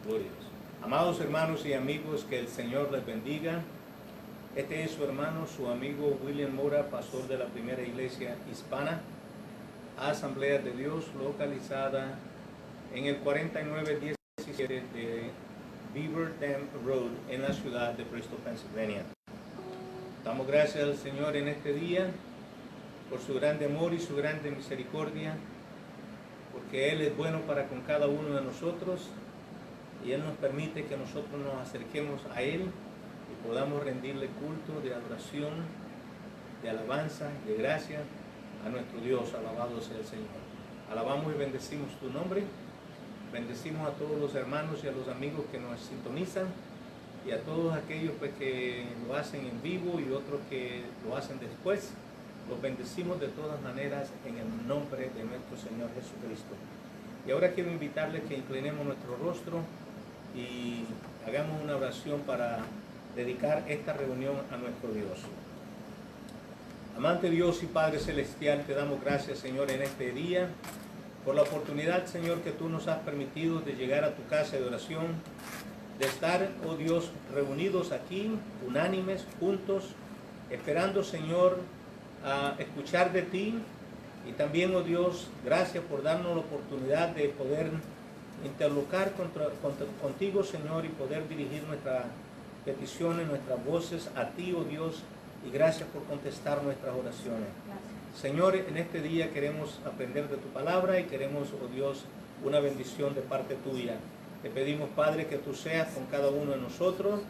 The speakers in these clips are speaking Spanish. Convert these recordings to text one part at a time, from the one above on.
Gloria a Dios. Amados hermanos y amigos, que el Señor les bendiga. Este es su hermano, su amigo William Mora, pastor de la primera iglesia hispana, Asamblea de Dios, localizada en el 4917 de Beaver Dam Road, en la ciudad de Bristol, Pennsylvania. Damos gracias al Señor en este día por su grande amor y su grande misericordia, porque Él es bueno para con cada uno de nosotros y Él nos permite que nosotros nos acerquemos a Él y podamos rendirle culto de adoración, de alabanza, de gracia a nuestro Dios. Alabado sea el Señor. Alabamos y bendecimos tu nombre. Bendecimos a todos los hermanos y a los amigos que nos sintonizan y a todos aquellos pues, que lo hacen en vivo y otros que lo hacen después. Los bendecimos de todas maneras en el nombre de nuestro Señor Jesucristo. Y ahora quiero invitarles que inclinemos nuestro rostro y hagamos una oración para dedicar esta reunión a nuestro Dios. Amante Dios y Padre Celestial, te damos gracias, Señor, en este día, por la oportunidad, Señor, que tú nos has permitido de llegar a tu casa de oración, de estar, oh Dios, reunidos aquí, unánimes, juntos, esperando, Señor, a escuchar de ti. Y también, oh Dios, gracias por darnos la oportunidad de poder interlocutar contigo, Señor, y poder dirigir nuestras peticiones, nuestras voces a ti, oh Dios, y gracias por contestar nuestras oraciones. Gracias. Señor, en este día queremos aprender de tu palabra y queremos, oh Dios, una bendición de parte tuya. Te pedimos, Padre, que tú seas con cada uno de nosotros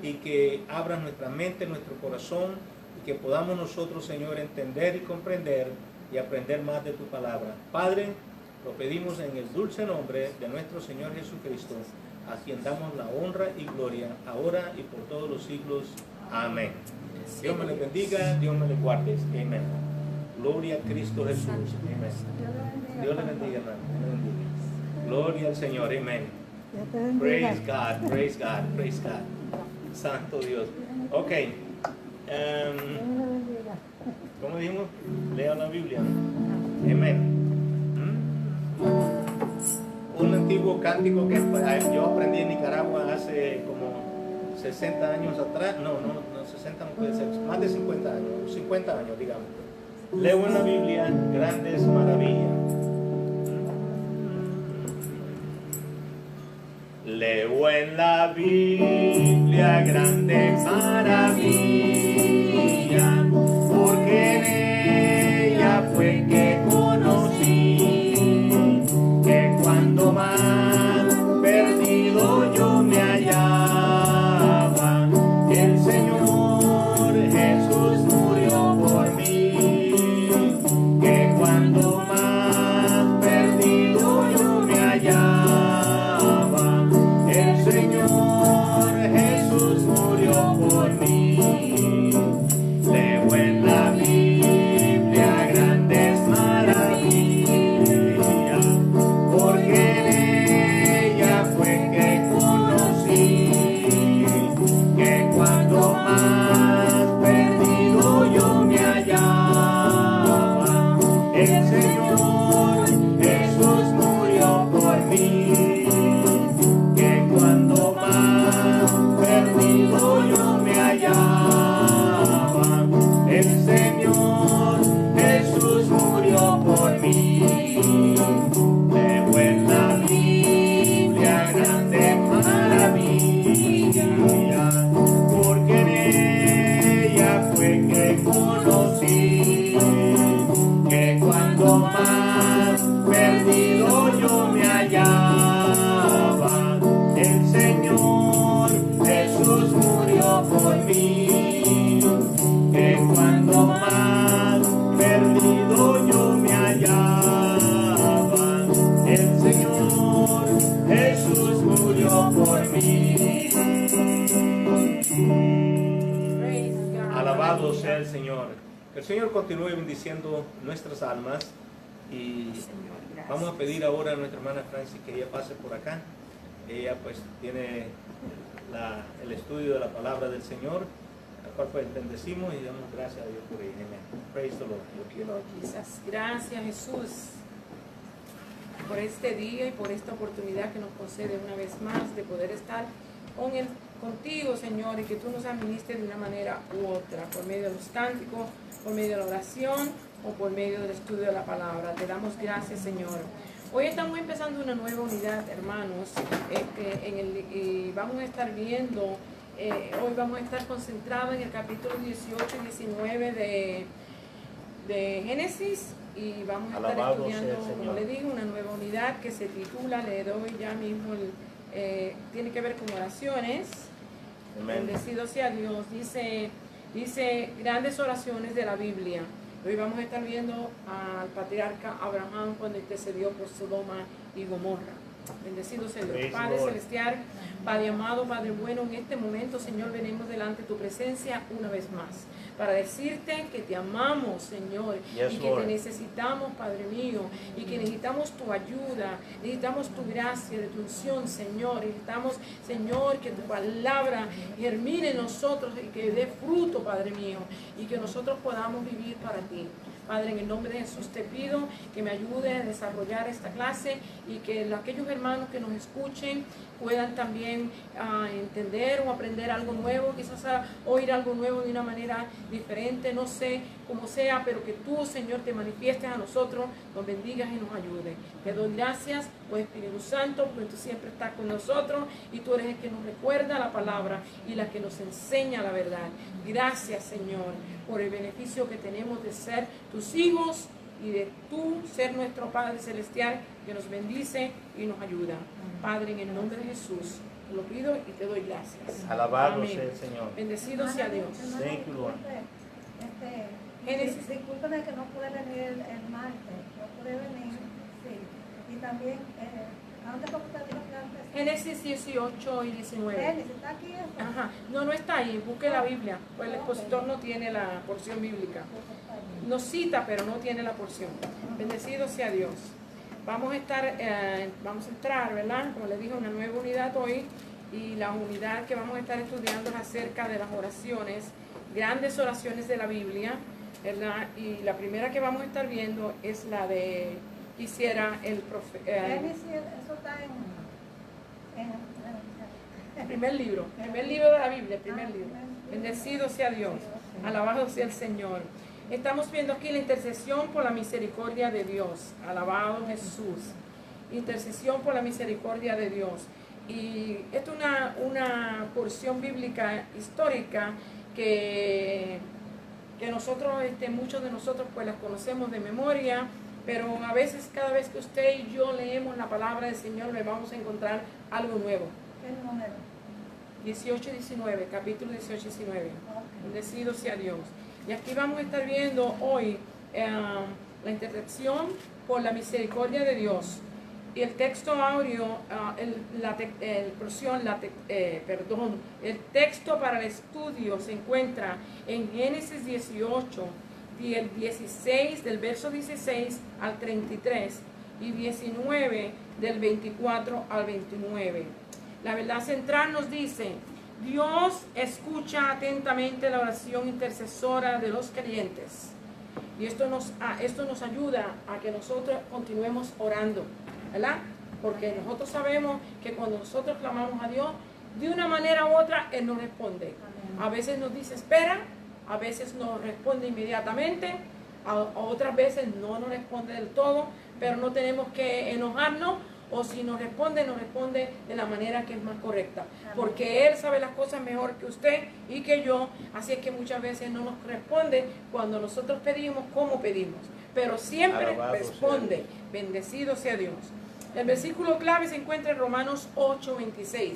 y que abras nuestra mente, nuestro corazón, y que podamos nosotros, Señor, entender y comprender y aprender más de tu palabra. Padre, lo pedimos en el dulce nombre de nuestro Señor Jesucristo, a quien damos la honra y gloria, ahora y por todos los siglos. Amén. Dios me les bendiga, Dios me les guarde. Amén. Gloria a Cristo Jesús. Amén. Dios les bendiga, hermano. Dios les bendiga. Gloria al Señor. Amén. Praise God, praise God, praise God. Santo Dios. Ok. ¿Cómo dijimos? Lea la Biblia. Amén. Un antiguo cántico que yo aprendí en Nicaragua hace como 60 años atrás. No, 60 no puede ser. Más de 50 años. 50 años, digamos. Leo en la Biblia grandes maravillas. Leo en la Biblia grandes maravillas, porque en ella fue que conocí que cuando más perdido yo me hallaba, el Señor Jesús murió por mí, que cuando más perdido yo me hallaba, el Señor Jesús murió por mí. Leo en la Biblia grandes maravillas, porque en ella fue que conocí que cuando más perdido yo me hallaba, el Señor Jesús murió por mí. El Señor Jesús murió por mí. Leo en la Biblia grande maravilla, porque en ella fue que conocí que cuando más perdido yo me hallaba, el Señor Jesús murió por mí. Que cuando más perdido yo me hallaba, el Señor Jesús murió por mí. Alabado sea el Señor. Que el Señor continúe bendiciendo nuestras almas y vamos a pedir ahora a nuestra hermana Francis que ella pase por acá. Ella pues tiene el estudio de la palabra del Señor, al cual pues bendecimos y damos gracias a Dios por ella. Amén. Praise the Lord. Gracias, Jesús. por este día y por esta oportunidad que nos concede una vez más de poder estar contigo, Señor, y que tú nos administres de una manera u otra, por medio de los cánticos, por medio de la oración o por medio del estudio de la palabra. Te damos gracias, Señor. Hoy estamos empezando una nueva unidad, hermanos, y vamos a estar viendo, hoy vamos a estar concentrados en el capítulo 18 y 19 de Génesis, y vamos a estar estudiando, como le digo, una nueva unidad que se titula, le doy ya mismo, tiene que ver con oraciones. Bendecido sea Dios. Dice grandes oraciones de la Biblia. Hoy vamos a estar viendo al patriarca Abraham cuando intercedió por Sodoma y Gomorra. Bendecido sea Dios. Padre celestial, Padre amado, Padre bueno, en este momento, Señor, venimos delante de tu presencia una vez más para decirte que te amamos, Señor, y que te necesitamos, Padre mío, y que necesitamos tu ayuda, necesitamos tu gracia, de tu unción, Señor. Necesitamos, Señor, que tu palabra germine en nosotros y que dé fruto, Padre mío, y que nosotros podamos vivir para ti. Padre, en el nombre de Jesús te pido que me ayude a desarrollar esta clase y que aquellos hermanos que nos escuchen puedan también entender o aprender algo nuevo, quizás oír algo nuevo de una manera diferente, no sé cómo sea, pero que tú, Señor, te manifiestes a nosotros, nos bendigas y nos ayudes. Te doy gracias, oh Espíritu Santo, porque tú siempre estás con nosotros y tú eres el que nos recuerda la palabra y la que nos enseña la verdad. Gracias, Señor, por el beneficio que tenemos de ser tus hijos y de tú ser nuestro Padre Celestial, que nos bendice y nos ayuda. Padre, en el nombre de Jesús, te lo pido y te doy gracias. Alabado sea el Señor. Bendecido sea Dios. Thank you, Lord. Génesis. Discúlpeme que no pude venir el martes, no pude venir, sí. Y también, ¿a dónde fue que usted dijo que antes? Génesis 18 y 19. Génesis, ¿está aquí eso? Ajá. No, no está ahí. Busque la Biblia. Pues el expositor no tiene la porción bíblica. Nos cita, pero no tiene la porción. Bendecido sea Dios. Vamos a entrar, ¿verdad? Como les dije, una nueva unidad hoy. Y la unidad que vamos a estar estudiando es acerca de las oraciones, grandes oraciones de la Biblia, ¿verdad? Y la primera que vamos a estar viendo es la de quisiera el profeta. Génesis, eso está en primer libro de la Biblia, primer libro. Bendecido sea Dios, alabado sea el Señor. Estamos viendo aquí la intercesión por la misericordia de Dios. Alabado Jesús. Intercesión por la misericordia de Dios. Y esto es una porción bíblica histórica que nosotros, muchos de nosotros pues las conocemos de memoria, pero a veces cada vez que usted y yo leemos la palabra del Señor le vamos a encontrar algo nuevo. ¿qué número? 18 y 19, capítulo 18 y 19. Okay. Bendecido sea Dios. Y aquí vamos a estar viendo hoy la intercesión por la misericordia de Dios. Y el texto áureo, el texto para el estudio se encuentra en Génesis 18, y el 16, del verso 16 al 33, y 19, del 24 al 29. La verdad central nos dice: Dios escucha atentamente la oración intercesora de los creyentes. Y esto nos ayuda a que nosotros continuemos orando, ¿verdad? Porque nosotros sabemos que cuando nosotros clamamos a Dios, de una manera u otra, Él nos responde. A veces nos dice espera, a veces nos responde inmediatamente, a otras veces no nos responde del todo, pero no tenemos que enojarnos, o si nos responde de la manera que es más correcta, porque Él sabe las cosas mejor que usted y que yo, así es que muchas veces no nos responde cuando nosotros pedimos como pedimos, pero siempre Alabado responde. sea. Bendecido sea Dios. El versículo clave se encuentra en Romanos 8:26,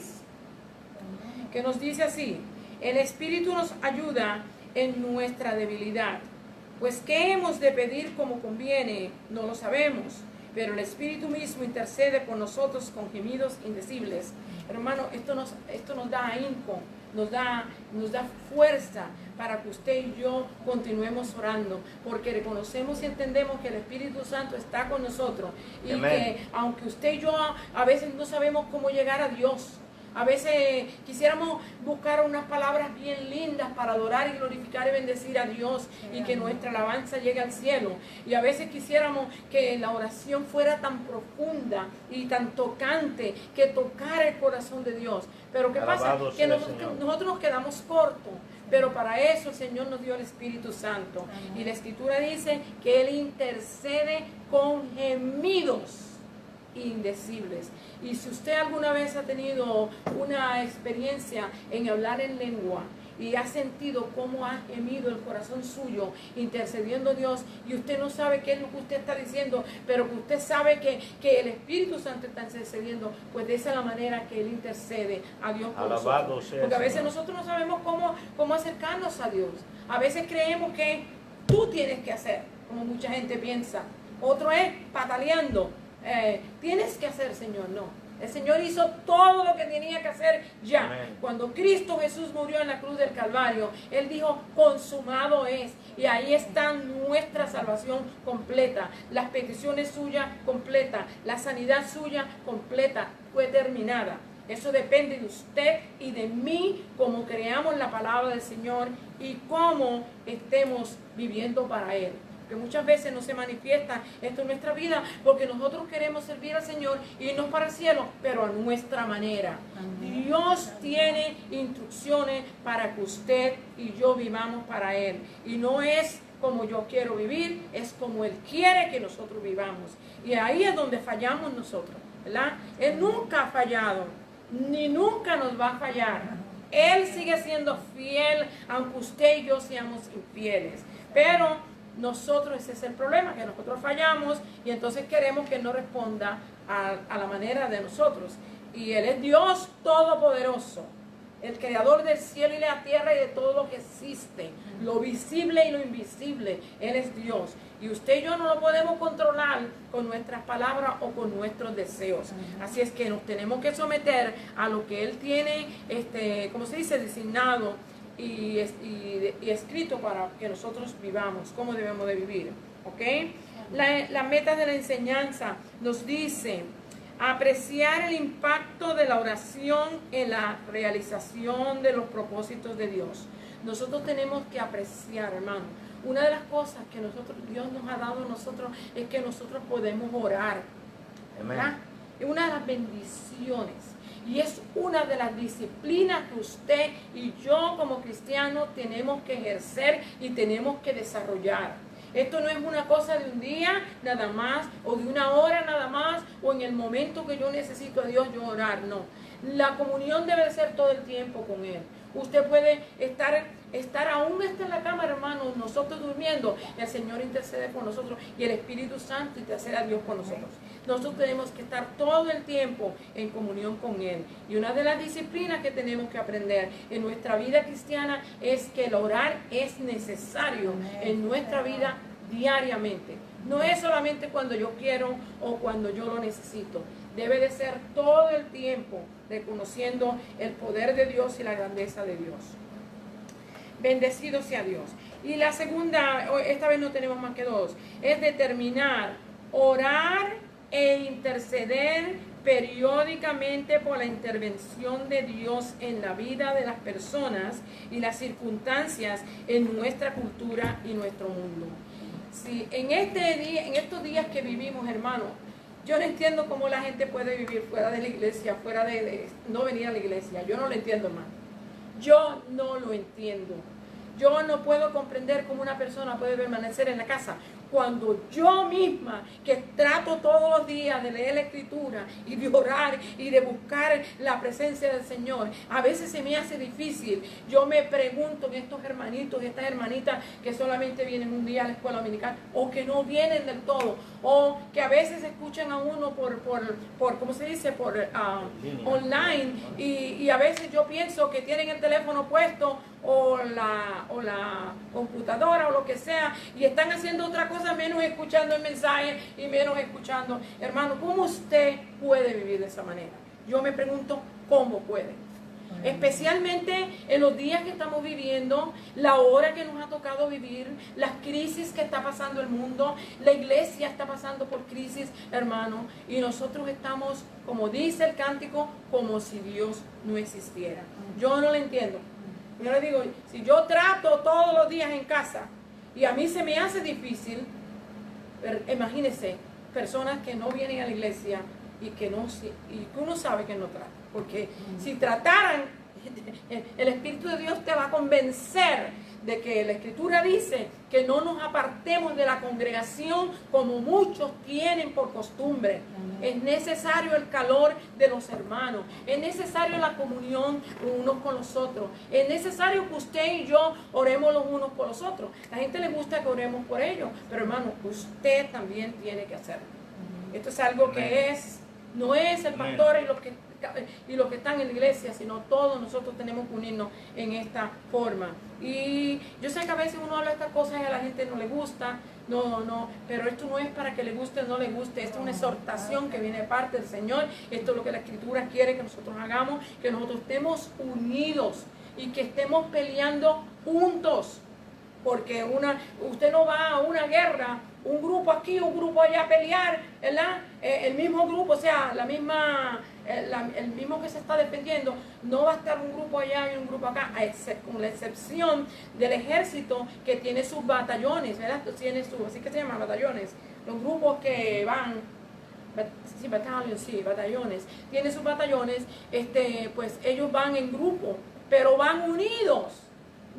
que nos dice así: el Espíritu nos ayuda en nuestra debilidad, pues qué hemos de pedir como conviene, no lo sabemos, pero el Espíritu mismo intercede por nosotros con gemidos indecibles. Hermano, esto nos da ahínco, nos da fuerza para que usted y yo continuemos orando, porque reconocemos y entendemos que el Espíritu Santo está con nosotros y Amén. que aunque usted y yo a veces no sabemos cómo llegar a Dios, A veces quisiéramos buscar unas palabras bien lindas para adorar y glorificar y bendecir a Dios y que nuestra alabanza llegue al cielo. Y a veces quisiéramos que la oración fuera tan profunda y tan tocante, que tocara el corazón de Dios. Pero ¿qué pasa? Que nosotros nos quedamos cortos. Pero para eso el Señor nos dio el Espíritu Santo. Y la Escritura dice que Él intercede con gemidos indecibles. Y si usted alguna vez ha tenido una experiencia en hablar en lengua y ha sentido cómo ha gemido el corazón suyo intercediendo a Dios, y usted no sabe qué es lo que usted está diciendo, pero que usted sabe que el Espíritu Santo está intercediendo, pues de esa es la manera que Él intercede a Dios por nosotros. Porque a veces nosotros no sabemos cómo acercarnos a Dios. A veces creemos que tú tienes que hacer, como mucha gente piensa. Otro es pataleando. Tienes que hacer, Señor. No, el Señor hizo todo lo que tenía que hacer ya. Amén. Cuando Cristo Jesús murió en la cruz del Calvario, Él dijo, consumado es. Y ahí está nuestra salvación completa, las peticiones suyas completas, la sanidad suya completa, fue terminada. Eso depende de usted y de mí, cómo creamos la palabra del Señor y cómo estemos viviendo para Él. Que muchas veces no se manifiesta esto en nuestra vida porque nosotros queremos servir al Señor y irnos para el cielo, pero a nuestra manera. Amén. Dios tiene instrucciones para que usted y yo vivamos para Él. Y no es como yo quiero vivir, es como Él quiere que nosotros vivamos. Y ahí es donde fallamos nosotros, ¿verdad? Él nunca ha fallado, ni nunca nos va a fallar. Él sigue siendo fiel, aunque usted y yo seamos infieles. Pero nosotros, ese es el problema, que nosotros fallamos y entonces queremos que Él no responda a la manera de nosotros. Y Él es Dios todopoderoso, el creador del cielo y la tierra y de todo lo que existe, lo visible y lo invisible. Él es Dios. Y usted y yo no lo podemos controlar con nuestras palabras o con nuestros deseos. Así es que nos tenemos que someter a lo que Él tiene, ¿cómo se dice?, designado y escrito para que nosotros vivamos, cómo debemos de vivir, ¿ok? La meta de la enseñanza nos dice apreciar el impacto de la oración en la realización de los propósitos de Dios. Nosotros tenemos que apreciar, hermano. Una de las cosas que Dios nos ha dado a nosotros es que nosotros podemos orar. ¿Verdad? Es una de las bendiciones. Y es una de las disciplinas que usted y yo como cristianos tenemos que ejercer y tenemos que desarrollar. Esto no es una cosa de un día nada más o de una hora nada más o en el momento que yo necesito a Dios yo orar, no. La comunión debe ser todo el tiempo con Él. Usted puede estar aún en la cama, hermano, nosotros durmiendo, el Señor intercede por nosotros y el Espíritu Santo intercede a Dios por nosotros. Nosotros tenemos que estar todo el tiempo en comunión con Él. Y una de las disciplinas que tenemos que aprender en nuestra vida cristiana es que el orar es necesario en nuestra vida diariamente. No es solamente cuando yo quiero o cuando yo lo necesito. Debe de ser todo el tiempo reconociendo el poder de Dios y la grandeza de Dios. Bendecido sea Dios. Y la segunda, esta vez no tenemos más que dos, es determinar, orar e interceder periódicamente por la intervención de Dios en la vida de las personas y las circunstancias en nuestra cultura y nuestro mundo. Sí, en estos días que vivimos, hermano, yo no entiendo cómo la gente puede vivir fuera de la iglesia, fuera de no venir a la iglesia. Yo no lo entiendo, hermano. Yo no lo entiendo. Yo no puedo comprender cómo una persona puede permanecer en la casa cuando yo misma, que trato todos los días de leer la Escritura y de orar y de buscar la presencia del Señor, a veces se me hace difícil. Yo me pregunto en estos hermanitos y estas hermanitas que solamente vienen un día a la escuela dominical o que no vienen del todo, o que a veces escuchan a uno por ¿cómo se dice?, por online, y a veces yo pienso que tienen el teléfono puesto o la computadora o lo que sea y están haciendo otra cosa menos escuchando el mensaje y menos escuchando. Hermano, ¿cómo usted puede vivir de esa manera? Yo me pregunto, ¿cómo puede? Especialmente en los días que estamos viviendo, la hora que nos ha tocado vivir, las crisis que está pasando el mundo, la iglesia está pasando por crisis, hermano, y nosotros estamos, como dice el cántico, como si Dios no existiera. Yo no lo entiendo. Yo le digo, si yo trato todos los días en casa y a mí se me hace difícil, imagínense, personas que no vienen a la iglesia y que uno sabe que no trata. Porque si trataran, el Espíritu de Dios te va a convencer de que la Escritura dice que no nos apartemos de la congregación como muchos tienen por costumbre. Es necesario el calor de los hermanos, es necesario la comunión unos con los otros, es necesario que usted y yo oremos los unos por los otros. A la gente le gusta que oremos por ellos, pero hermano, usted también tiene que hacerlo. Esto es algo que no es el pastor y los que están en la iglesia, sino todos nosotros tenemos que unirnos en esta forma. Y yo sé que a veces uno habla de estas cosas y a la gente no le gusta, pero esto no es para que le guste o no le guste, esto es una exhortación que viene de parte del Señor. Esto es lo que la Escritura quiere que nosotros hagamos, que nosotros estemos unidos y que estemos peleando juntos. Porque usted no va a una guerra, un grupo aquí, un grupo allá a pelear, ¿verdad? El mismo grupo, o sea, el mismo que se está defendiendo, no va a estar un grupo allá y un grupo acá, con la excepción del ejército que tiene sus batallones, ¿verdad? Así que se llaman batallones, los grupos que van, batallones, tienen sus batallones, pues ellos van en grupo, pero van unidos.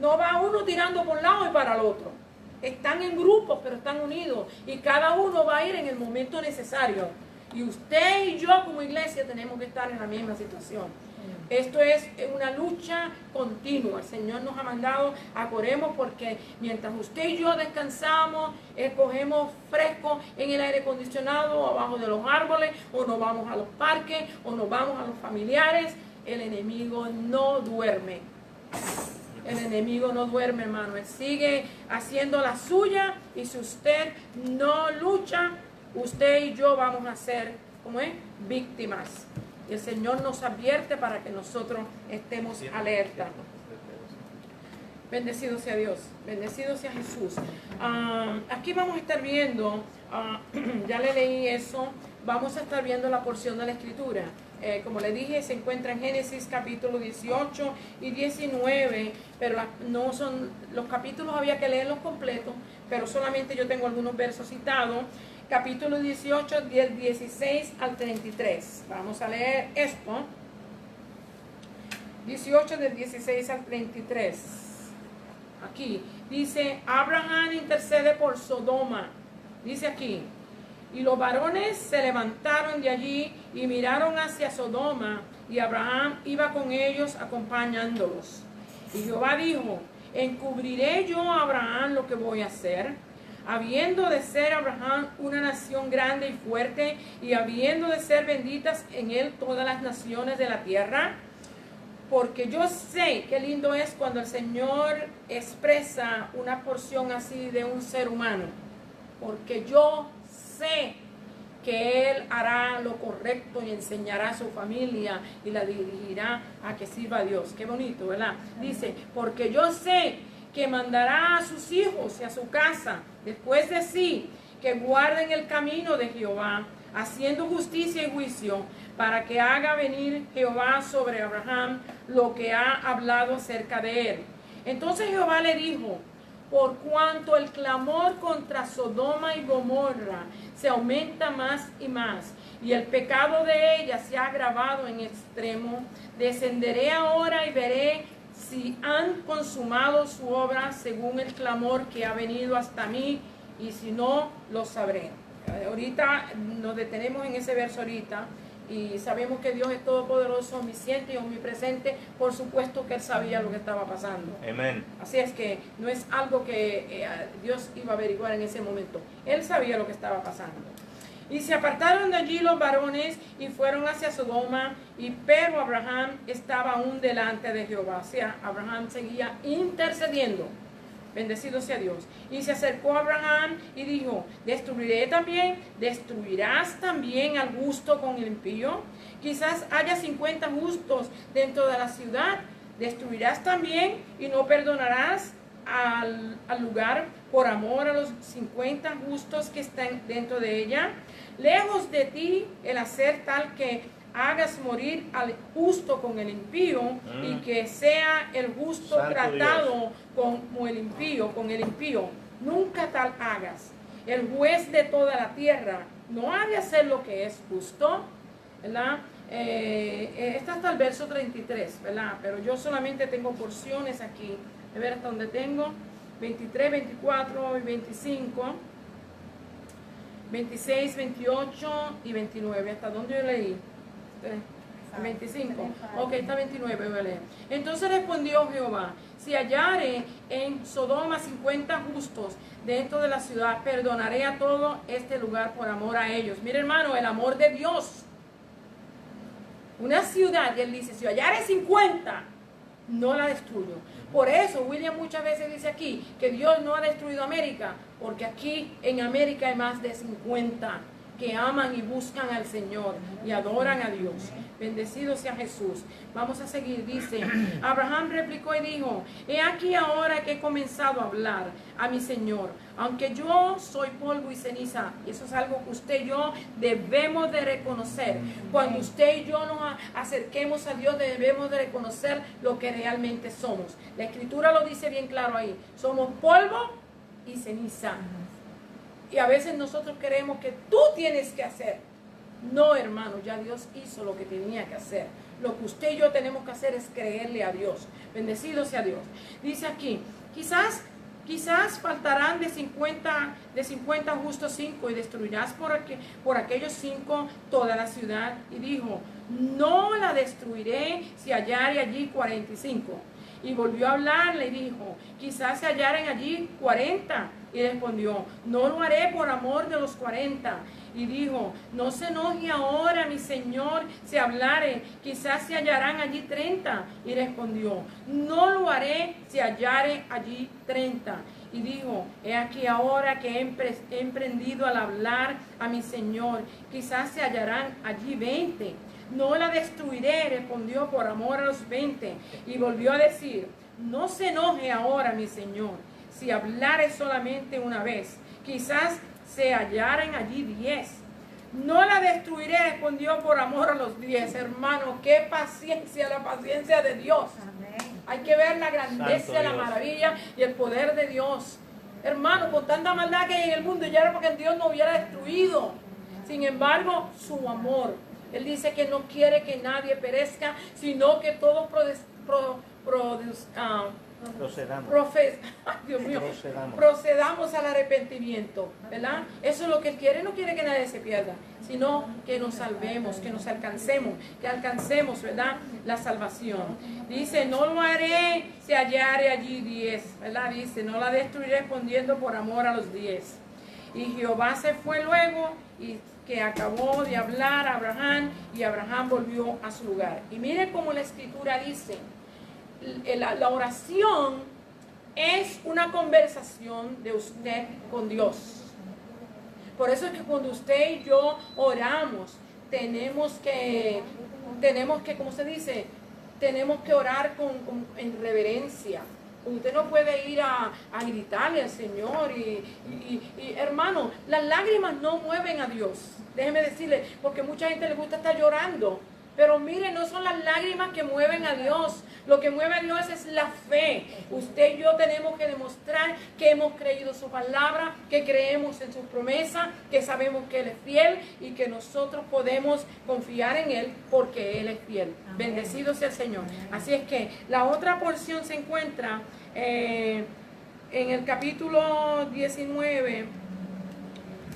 No va uno tirando por un lado y para el otro. Están en grupos, pero están unidos. Y cada uno va a ir en el momento necesario. Y usted y yo como iglesia tenemos que estar en la misma situación. Esto es una lucha continua. El Señor nos ha mandado a que oremos porque mientras usted y yo descansamos, cogemos fresco en el aire acondicionado, abajo de los árboles, o nos vamos a los parques, o nos vamos a los familiares, el enemigo no duerme. El enemigo no duerme, hermano. Él sigue haciendo la suya. Y si usted no lucha, usted y yo vamos a ser, víctimas. Y el Señor nos advierte para que nosotros estemos alerta. Bendecido sea Dios. Bendecido sea Jesús. Aquí vamos a estar viendo, ya le leí eso, vamos a estar viendo la porción de la Escritura. Como le dije, se encuentra en Génesis capítulo 18 y 19, pero no son los capítulos, había que leerlos completos, pero solamente yo tengo algunos versos citados. Capítulo 18, del 16 al 33. Vamos a leer esto. 18 del 16 al 33. Aquí dice, Abraham intercede por Sodoma. Dice aquí, y los varones se levantaron de allí y miraron hacia Sodoma, y Abraham iba con ellos acompañándolos. Y Jehová dijo, ¿encubriré yo a Abraham lo que voy a hacer? Habiendo de ser Abraham una nación grande y fuerte, y habiendo de ser benditas en él todas las naciones de la tierra. Porque yo sé qué lindo es cuando el Señor expresa una porción así de un ser humano. Porque yo sé que Él hará lo correcto y enseñará a su familia y la dirigirá a que sirva a Dios. Qué bonito, ¿verdad? Dice, porque yo sé que mandará a sus hijos y a su casa después de sí, que guarden el camino de Jehová, haciendo justicia y juicio, para que haga venir Jehová sobre Abraham lo que ha hablado acerca de él. Entonces Jehová le dijo, por cuanto el clamor contra Sodoma y Gomorra se aumenta más y más, y el pecado de ella se ha agravado en extremo, descenderé ahora y veré si han consumado su obra según el clamor que ha venido hasta mí, y si no, lo sabré. Ahorita nos detenemos en ese verso ahorita, y sabemos que Dios es todopoderoso, omnisciente y omnipresente. Por supuesto que Él sabía lo que estaba pasando. Amén. Así es que no es algo que Dios iba a averiguar en ese momento. Él sabía lo que estaba pasando. Y se apartaron de allí los varones y fueron hacia Sodoma, pero Abraham estaba aún delante de Jehová. O sea, Abraham seguía intercediendo. Bendecido sea Dios. Y se acercó a Abraham y dijo, ¿destruirás también al justo con el impío? Quizás haya 50 justos dentro de la ciudad. ¿Destruirás también y no perdonarás al lugar por amor a los 50 justos que están dentro de ella? Lejos de ti el hacer tal que hagas morir al justo con el impío y que sea el justo Santo tratado Dios. como el impío, con el impío. Nunca tal hagas. El juez de toda la tierra no ha de hacer lo que es justo, ¿verdad? Está hasta el verso 33, ¿verdad? Pero yo solamente tengo porciones aquí. A ver hasta donde tengo. 23, 24 y 25. 26, 28 y 29. ¿Hasta dónde yo leí? 25. Ok, está 29, voy a leer. Entonces respondió Jehová, si hallare en Sodoma 50 justos dentro de la ciudad, perdonaré a todo este lugar por amor a ellos. Mire, hermano, el amor de Dios. Una ciudad, y él dice, si hallare 50, no la destruyo. Por eso William muchas veces dice aquí que Dios no ha destruido América, porque aquí en América hay más de 50 que aman y buscan al Señor y adoran a Dios. Bendecido sea Jesús. Vamos a seguir. Dice, Abraham replicó y dijo, he aquí ahora que he comenzado a hablar a mi Señor, aunque yo soy polvo y ceniza. Y eso es algo que usted y yo debemos de reconocer. Cuando usted y yo nos acerquemos a Dios, debemos de reconocer lo que realmente somos. La Escritura lo dice bien claro ahí. Somos polvo y ceniza. Y a veces nosotros queremos que tú tienes que hacer. No, hermano, ya Dios hizo lo que tenía que hacer. Lo que usted y yo tenemos que hacer es creerle a Dios. Bendecido sea Dios. Dice aquí, quizás faltarán de 50 justos 5 y destruirás por aquellos 5 toda la ciudad. Y dijo, no la destruiré si hallare allí 45. Y volvió a hablarle y dijo, quizás se hallaren allí 40. Y respondió, no lo haré por amor de los 40. Y dijo, no se enoje ahora mi Señor si hablare, quizás se hallarán allí 30. Y respondió, no lo haré si hallare allí 30. Y dijo, he aquí ahora que he emprendido al hablar a mi Señor, quizás se hallarán allí 20. No la destruiré, respondió, por amor a los 20. Y volvió a decir, no se enoje ahora mi Señor si hablare solamente una vez, quizás se hallaren allí 10. No la destruiré, respondió, por amor a los 10. Hermano, qué paciencia, la paciencia de Dios. Amén. Hay que ver la grandeza, Santo la Dios. maravilla y el poder de Dios. Hermano, con tanta maldad que hay en el mundo, ya era porque Dios no hubiera destruido. Sin embargo, su amor. Él dice que no quiere que nadie perezca, sino que todos procedamos al arrepentimiento, ¿verdad? Eso es lo que Él quiere. No quiere que nadie se pierda, sino que nos salvemos, que nos alcancemos, ¿verdad? La salvación. Dice, no lo haré si hallare allí 10, ¿verdad? Dice, no la destruiré, respondiendo, por amor a los 10. Y Jehová se fue luego y que acabó de hablar a Abraham, y Abraham volvió a su lugar. Y mire cómo la Escritura dice, la oración es una conversación de usted con Dios. Por eso es que cuando usted y yo oramos, tenemos que, ¿cómo se dice? Tenemos que orar en reverencia. Usted no puede ir a gritarle al Señor y hermano, las lágrimas no mueven a Dios. Déjeme decirle, porque mucha gente le gusta estar llorando. Pero mire, no son las lágrimas que mueven a Dios. Lo que mueve a Dios es la fe. Usted y yo tenemos que demostrar que hemos creído su palabra, que creemos en sus promesas, que sabemos que Él es fiel y que nosotros podemos confiar en Él porque Él es fiel. Amén. Bendecido sea el Señor. Amén. Así es que la otra porción se encuentra en el capítulo 19.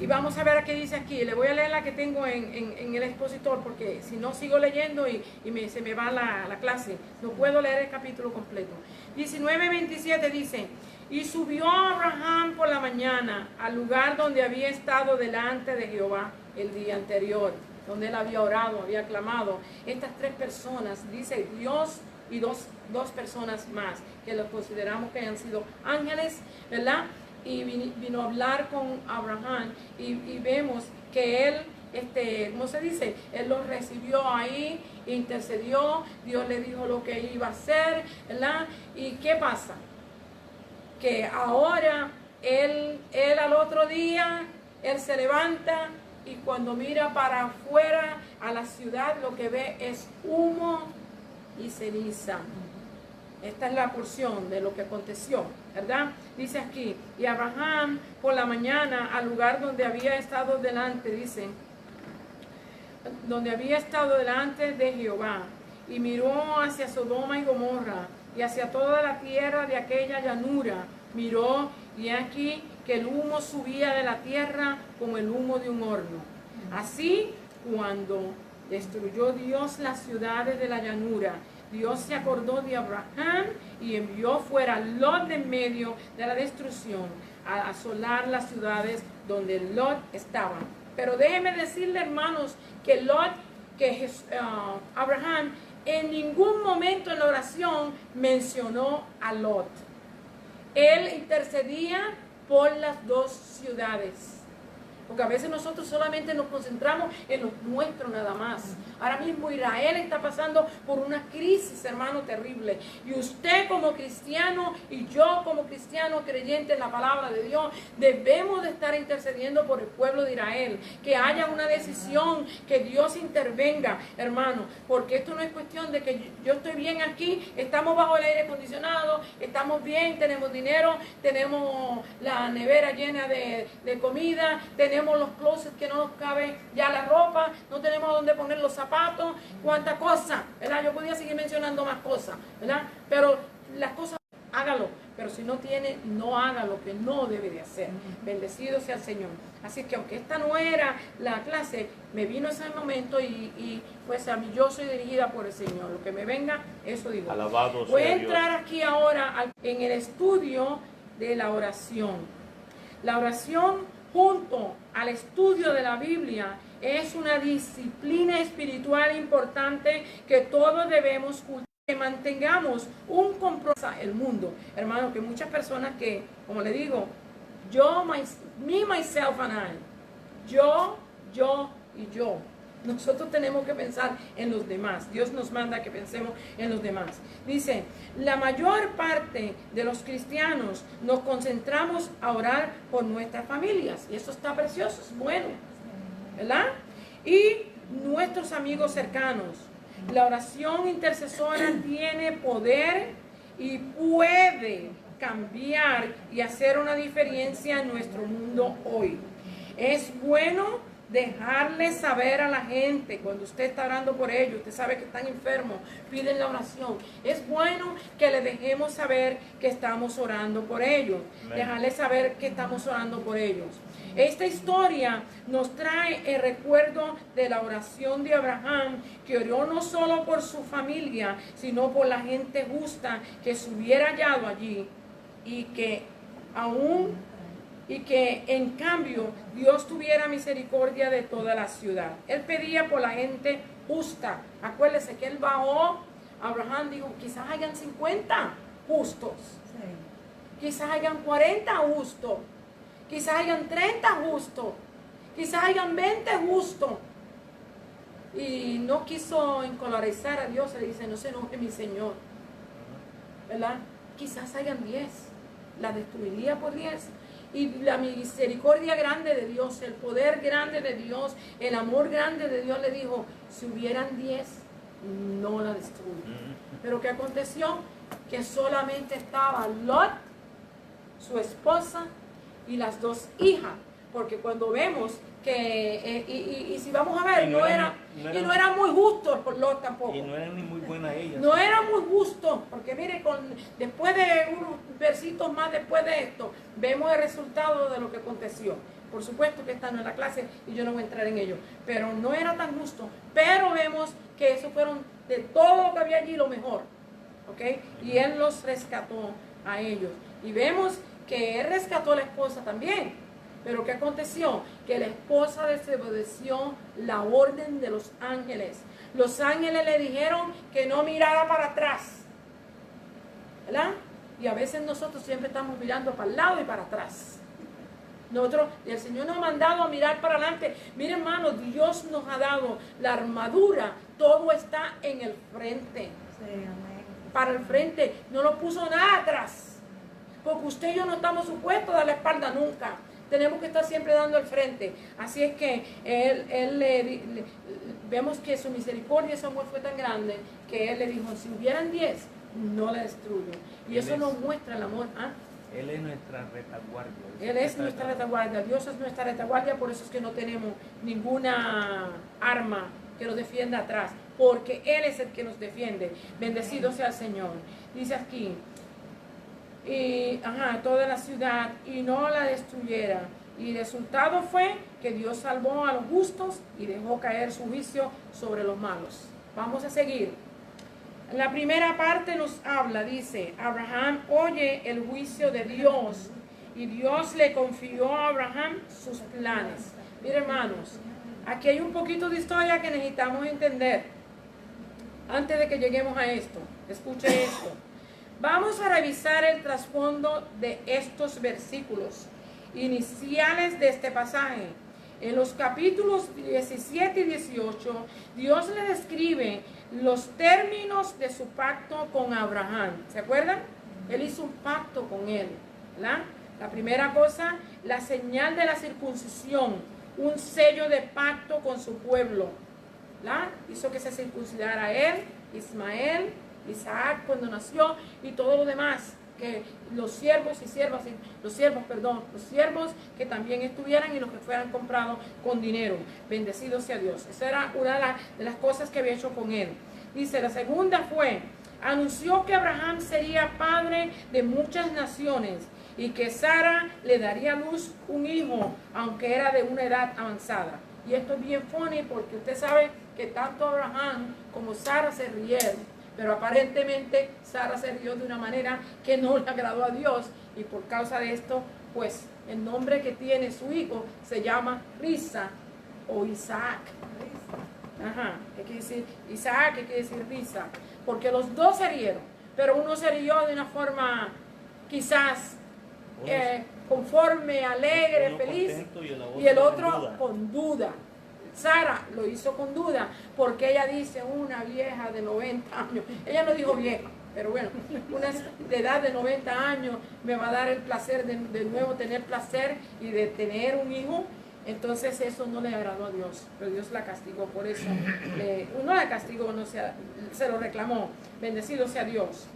Y vamos a ver qué dice aquí. Le voy a leer la que tengo en el expositor, porque si no sigo leyendo y se me va la clase. No puedo leer el capítulo completo. 19:27 dice, y subió Abraham por la mañana al lugar donde había estado delante de Jehová el día anterior, donde él había orado, había clamado. Estas 3 personas, dice, Dios y dos personas más que los consideramos que hayan sido ángeles, ¿verdad? Y vino a hablar con Abraham y vemos que él, ¿cómo se dice? Él los recibió ahí, intercedió, Dios le dijo lo que iba a hacer, ¿verdad? ¿Y qué pasa? Que ahora él al otro día, él se levanta y cuando mira para afuera a la ciudad, lo que ve es humo y ceniza. Esta es la porción de lo que aconteció, ¿verdad? Dice aquí, y Abraham por la mañana al lugar donde había estado delante, dice, donde había estado delante de Jehová, y miró hacia Sodoma y Gomorra, y hacia toda la tierra de aquella llanura, miró, y aquí que el humo subía de la tierra como el humo de un horno. Así, cuando destruyó Dios las ciudades de la llanura, Dios se acordó de Abraham y envió fuera Lot de en medio de la destrucción a asolar las ciudades donde Lot estaba. Pero déjenme decirle, hermanos, que Abraham en ningún momento en la oración mencionó a Lot. Él intercedía por las dos ciudades. Porque a veces nosotros solamente nos concentramos en los nuestros nada más. Ahora mismo Israel está pasando por una crisis, hermano, terrible. Y usted como cristiano y yo como cristiano creyente en la palabra de Dios, debemos de estar intercediendo por el pueblo de Israel. Que haya una decisión, que Dios intervenga, hermano. Porque esto no es cuestión de que yo estoy bien aquí, estamos bajo el aire acondicionado, estamos bien, tenemos dinero, tenemos la nevera llena de comida, tenemos los closets que no nos cabe ya la ropa, no tenemos dónde poner los zapatos, cuánta cosa, ¿verdad? Yo podía seguir mencionando más cosas, ¿verdad? Pero las cosas, hágalo, pero si no tiene, no haga lo que no debe de hacer. Bendecido sea el Señor. Así que aunque esta no era la clase, me vino ese momento y pues a mí yo soy dirigida por el Señor. Lo que me venga, eso digo. Alabado Voy a sea entrar Dios. aquí ahora en el estudio de la oración. La oración junto al estudio de la Biblia es una disciplina espiritual importante que todos debemos cultivar, que mantengamos un compromiso. El mundo, hermano, que muchas personas que, como le digo, me, myself and I, yo y yo. Nosotros tenemos que pensar en los demás. Dios nos manda que pensemos en los demás. Dice, la mayor parte de los cristianos nos concentramos a orar por nuestras familias. Y eso está precioso, es bueno, ¿verdad? Y nuestros amigos cercanos. La oración intercesora tiene poder y puede cambiar y hacer una diferencia en nuestro mundo hoy. Es bueno dejarle saber a la gente cuando usted está orando por ellos, usted sabe que están enfermos, piden la oración. Es bueno que le dejemos saber que estamos orando por ellos. Amén. Dejarle saber que estamos orando por ellos. Esta historia nos trae el recuerdo de la oración de Abraham, que oró no solo por su familia, sino por la gente justa que se hubiera hallado allí y que en cambio Dios tuviera misericordia de toda la ciudad. Él pedía por la gente justa. Acuérdese que él bajó, Abraham dijo, quizás hayan 50 justos, quizás hayan 40 justos, quizás hayan 30 justos, quizás hayan 20 justos. Y no quiso encolarizar a Dios, le dice, no se enoje mi Señor, ¿verdad? Quizás hayan 10, la destruiría por 10. Y la misericordia grande de Dios, el poder grande de Dios, el amor grande de Dios le dijo, si hubieran 10, no la destruye. Pero ¿qué aconteció? Que solamente estaba Lot, su esposa y las 2 hijas. Porque cuando vemos que, y si vamos a ver, no era muy justo por Lot tampoco. Y no eran ni muy buenas ellas. No era muy justo, porque mire, después de unos versitos más después de esto, vemos el resultado de lo que aconteció. Por supuesto que esta no es la clase y yo no voy a entrar en ello, pero no era tan justo. Pero vemos que eso fueron de todo lo que había allí lo mejor, ¿ok? Y él los rescató a ellos. Y vemos que él rescató a la esposa también. Pero ¿qué aconteció? Que la esposa desobedeció la orden de los ángeles. Los ángeles le dijeron que no mirara para atrás. ¿verdad? Y a veces nosotros siempre estamos mirando para el lado y para atrás. Nosotros, el Señor nos ha mandado a mirar para adelante. Mire, hermano, Dios nos ha dado la armadura. Todo está en el frente. Sí, amén. Para el frente. No lo puso nada atrás. Porque usted y yo no estamos supuestos a dar la espalda nunca. Tenemos que estar siempre dando el frente. Así es que vemos que su misericordia y su amor fue tan grande que Él le dijo, si hubieran 10, no la destruyo. Y eso nos muestra el amor. ¿Ah? Él es nuestra retaguardia. Él es nuestra retaguardia, Dios es nuestra retaguardia, por eso es que no tenemos ninguna arma que nos defienda atrás, porque Él es el que nos defiende. Bendecido sea el Señor. Dice aquí, toda la ciudad y no la destruyera. Y el resultado fue que Dios salvó a los justos y dejó caer su juicio sobre los malos. Vamos a seguir. La primera parte nos habla, dice, Abraham oye el juicio de Dios y Dios le confió a Abraham sus planes. Mire, hermanos, aquí hay un poquito de historia que necesitamos entender antes de que lleguemos a esto. Escuche esto. Vamos a revisar el trasfondo de estos versículos iniciales de este pasaje. En los capítulos 17 y 18, Dios le describe los términos de su pacto con Abraham. ¿Se acuerdan? Él hizo un pacto con él, ¿verdad? La primera cosa, la señal de la circuncisión, un sello de pacto con su pueblo, ¿verdad? Hizo que se circuncidara él, Ismael, Isaac cuando nació y todo lo demás. Que los siervos que también estuvieran y los que fueran comprados con dinero. Bendecido sea Dios. Esa era una de las cosas que había hecho con él. Dice, la segunda fue, anunció que Abraham sería padre de muchas naciones y que Sara le daría a luz un hijo, aunque era de una edad avanzada. Y esto es bien funny porque usted sabe que tanto Abraham como Sara se rieron. Pero aparentemente Sara se rió de una manera que no le agradó a Dios. Y por causa de esto, pues el nombre que tiene su hijo se llama Risa o Isaac. ¿Qué quiere decir Isaac? ¿Qué quiere decir Risa? Porque los dos se rieron. Pero uno se rió de una forma quizás conforme, alegre, feliz. Y el otro con duda. Sara lo hizo con duda, porque ella dice una vieja de 90 años, ella no dijo vieja, pero bueno, una de edad de 90 años me va a dar el placer de nuevo tener placer y de tener un hijo. Entonces eso no le agradó a Dios, pero Dios la castigó por eso. No la castigó, no se lo reclamó. Bendecido sea Dios.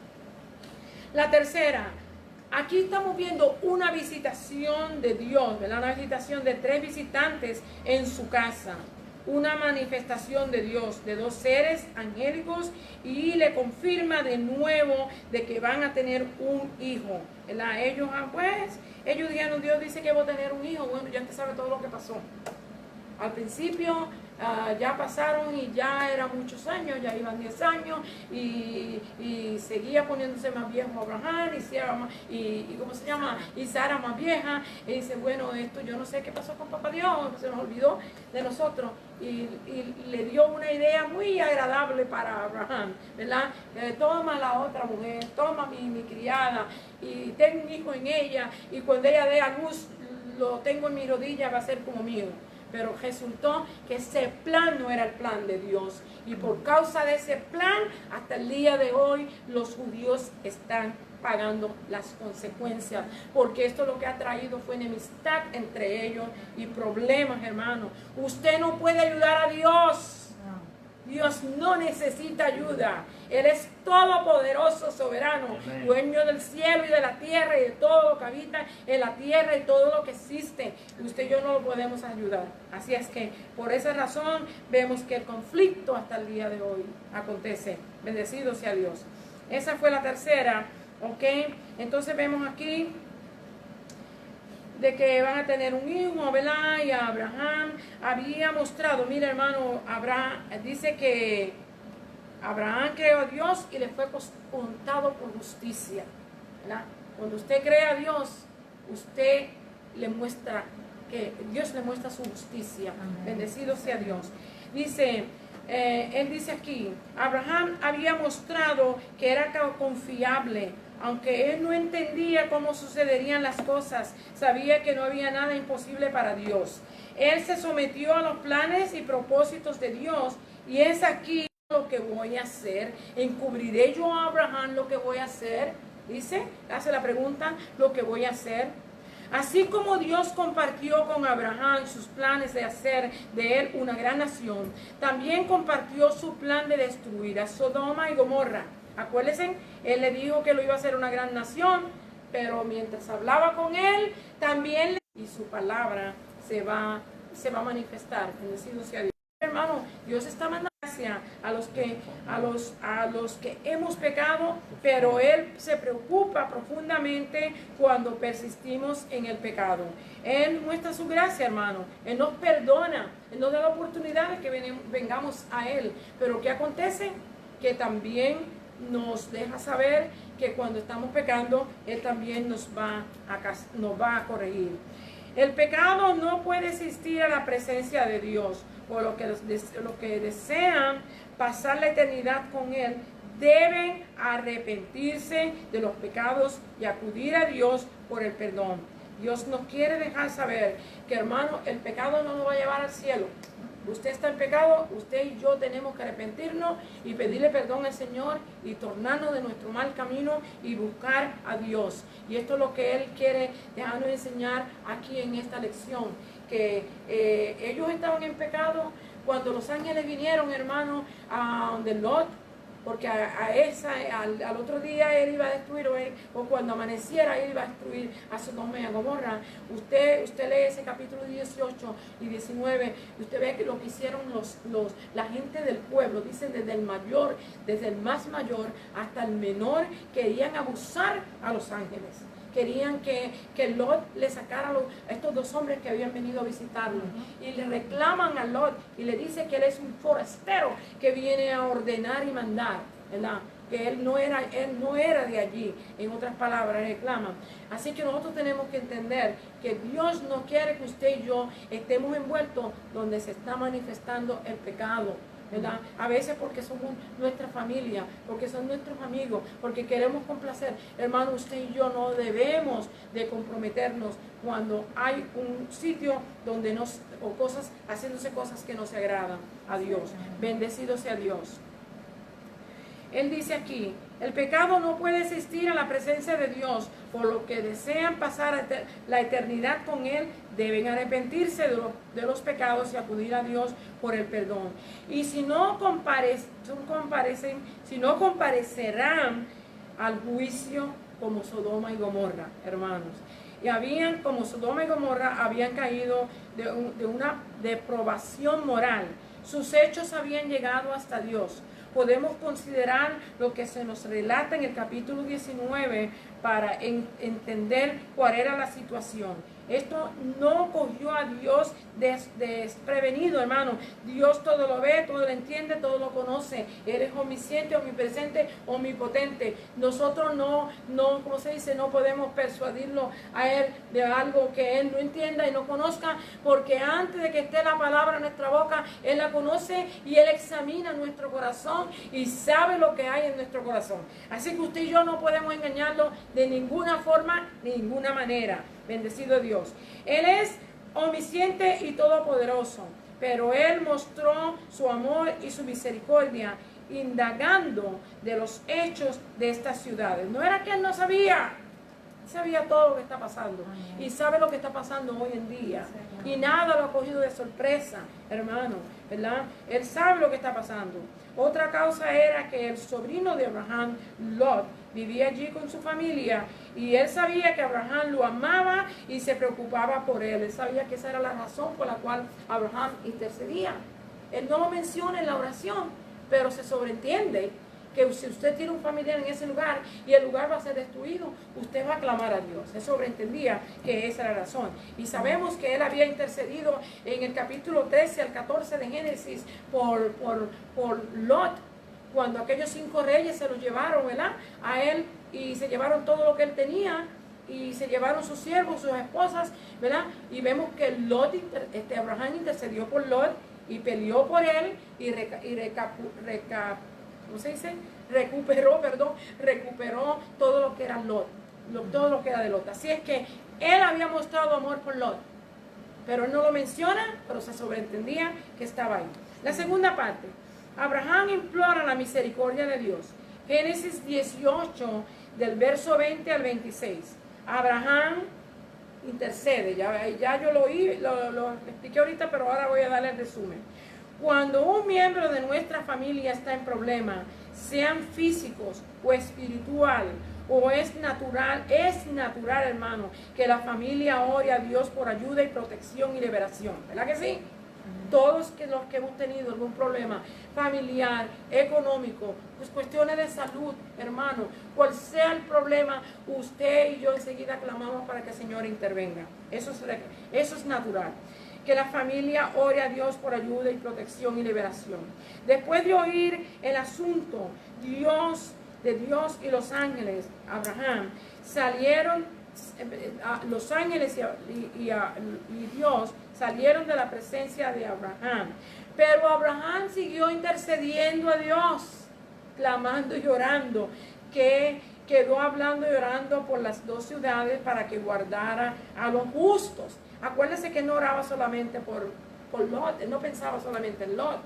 La tercera, aquí estamos viendo una visitación de Dios, ¿verdad? Una visitación de 3 visitantes en su casa. Una manifestación de Dios, de 2 seres angélicos, y le confirma de nuevo de que van a tener un hijo, ¿verdad? Ellos dijeron, Dios dice que va a tener un hijo. Bueno, ya usted sabe todo lo que pasó. Al principio ya pasaron y ya eran muchos años, ya iban 10 años y seguía poniéndose más viejo Abraham y Sara más vieja. Y dice, bueno, esto yo no sé qué pasó con papá Dios, se nos olvidó de nosotros. Y le dio una idea muy agradable para Abraham, ¿verdad? Toma la otra mujer, toma mi criada y ten un hijo en ella, y cuando ella dé a luz lo tengo en mi rodilla, va a ser como mío. Pero resultó que ese plan no era el plan de Dios. Y por causa de ese plan, hasta el día de hoy, los judíos están pagando las consecuencias. Porque esto lo que ha traído fue enemistad entre ellos y problemas, hermanos. Usted no puede ayudar a Dios. Dios no necesita ayuda. Él es todopoderoso, soberano, Amén. Dueño del cielo y de la tierra y de todo lo que habita en la tierra y todo lo que existe. Usted y yo no lo podemos ayudar. Así es que por esa razón vemos que el conflicto hasta el día de hoy acontece. Bendecido sea Dios. Esa fue la tercera, ¿ok? Entonces vemos aquí de que van a tener un hijo, ¿verdad? Y Abraham había mostrado, mira hermano, Abraham dice que Abraham creó a Dios y le fue contado por justicia, ¿verdad? Cuando usted cree a Dios, usted le muestra que Dios le muestra su justicia. Amén. Bendecido sea Dios. Dice, él dice aquí, Abraham había mostrado que era confiable, Aunque él no entendía cómo sucederían las cosas, sabía que no había nada imposible para Dios. Él se sometió a los planes y propósitos de Dios, y es aquí lo que voy a hacer. ¿Encubriré yo a Abraham lo que voy a hacer? Dice, hace la pregunta, lo que voy a hacer. Así como Dios compartió con Abraham sus planes de hacer de él una gran nación, también compartió su plan de destruir a Sodoma y Gomorra. Acuérdense, él le dijo que lo iba a hacer una gran nación, pero mientras hablaba con él, también y su palabra se va a manifestar. Bendecido sea Dios. Hermano, Dios está mandando gracia a los que hemos pecado, pero Él se preocupa profundamente cuando persistimos en el pecado. Él muestra su gracia, hermano. Él nos perdona, Él nos da la oportunidad de que vengamos a Él. Pero ¿qué acontece? Que también nos deja saber que cuando estamos pecando, Él también nos va a corregir. El pecado no puede existir a la presencia de Dios. Por lo que desean pasar la eternidad con Él, deben arrepentirse de los pecados y acudir a Dios por el perdón. Dios nos quiere dejar saber que, hermano, el pecado no nos va a llevar al cielo. Usted está en pecado, usted y yo tenemos que arrepentirnos y pedirle perdón al Señor y tornarnos de nuestro mal camino y buscar a Dios. Y esto es lo que Él quiere dejarnos enseñar aquí en esta lección, que ellos estaban en pecado cuando los ángeles vinieron, hermano, a donde Lot, porque al otro día él iba a destruir, o cuando amaneciera él iba a destruir a Sodoma y a Gomorra. Usted lee ese capítulo 18 y 19, y usted ve que lo que hicieron la gente del pueblo, dicen desde el más mayor hasta el menor, querían abusar a los ángeles. Querían que Lot le sacara a estos dos hombres que habían venido a visitarlo. Y le reclaman a Lot y le dice que él es un forastero que viene a ordenar y mandar, ¿verdad? Que él no era de allí. En otras palabras, reclaman. Así que nosotros tenemos que entender que Dios no quiere que usted y yo estemos envueltos donde se está manifestando el pecado, ¿verdad? A veces porque somos nuestra familia, porque son nuestros amigos, porque queremos complacer. Hermano, usted y yo no debemos de comprometernos cuando hay un sitio donde haciéndose cosas que no se agradan a Dios. Bendecido sea Dios. Él dice aquí, el pecado no puede existir a la presencia de Dios, por lo que desean pasar la eternidad con Él, deben arrepentirse de los pecados y acudir a Dios por el perdón. Y si no comparecerán al juicio como Sodoma y Gomorra, hermanos. Y como Sodoma y Gomorra, habían caído de una deprobación moral. Sus hechos habían llegado hasta Dios. Podemos considerar lo que se nos relata en el capítulo 19 para entender cuál era la situación. Esto no cogió a Dios desprevenido, hermano. Dios todo lo ve, todo lo entiende, todo lo conoce. Él es omnisciente, omnipresente, omnipotente. Nosotros no, ¿cómo se dice? No podemos persuadirlo a Él de algo que Él no entienda y no conozca, porque antes de que esté la palabra en nuestra boca, Él la conoce y Él examina nuestro corazón y sabe lo que hay en nuestro corazón. Así que usted y yo no podemos engañarlo de ninguna forma, ni ninguna manera. Bendecido Dios. Él es omnisciente y todopoderoso, pero Él mostró su amor y su misericordia indagando de los hechos de estas ciudades. No era que Él no sabía, sabía todo lo que está pasando y sabe lo que está pasando hoy en día y nada lo ha cogido de sorpresa, hermano, ¿verdad? Él sabe lo que está pasando. Otra causa era que el sobrino de Abraham, Lot, vivía allí con su familia y él sabía que Abraham lo amaba y se preocupaba por él. Él sabía que esa era la razón por la cual Abraham intercedía. Él no lo menciona en la oración, pero se sobreentiende que si usted tiene un familiar en ese lugar y el lugar va a ser destruido, usted va a clamar a Dios. Él sobreentendía que esa era la razón. Y sabemos que él había intercedido en el capítulo 13 al 14 de Génesis por Lot, cuando aquellos 5 reyes se los llevaron, ¿verdad?, a él, y se llevaron todo lo que él tenía, y se llevaron sus siervos, sus esposas, ¿verdad? Y vemos que Abraham intercedió por Lot y peleó por él y ¿cómo se dice? recuperó todo lo que era Lot, todo lo que era de Lot. Así es que él había mostrado amor por Lot, pero él no lo menciona, pero se sobreentendía que estaba ahí. La segunda parte, Abraham implora la misericordia de Dios. Génesis 18, del verso 20 al 26. Abraham intercede, ya yo lo expliqué ahorita, pero ahora voy a darle el resumen. Cuando un miembro de nuestra familia está en problema, sean físicos o espiritual, o es natural, hermano, que la familia ore a Dios por ayuda y protección y liberación. ¿Verdad que sí? Todos los que hemos tenido algún problema familiar, económico, pues cuestiones de salud, hermano, cual sea el problema, usted y yo enseguida clamamos para que el Señor intervenga. Eso es natural. Que la familia ore a Dios por ayuda y protección y liberación. Después de oír el asunto, de Dios y los ángeles, Abraham, salieron, los ángeles y Dios salieron de la presencia de Abraham. Pero Abraham siguió intercediendo a Dios, clamando y llorando, que quedó hablando y orando por las dos ciudades para que guardara a los justos. Acuérdense que no oraba solamente por Lot, él no pensaba solamente en Lot.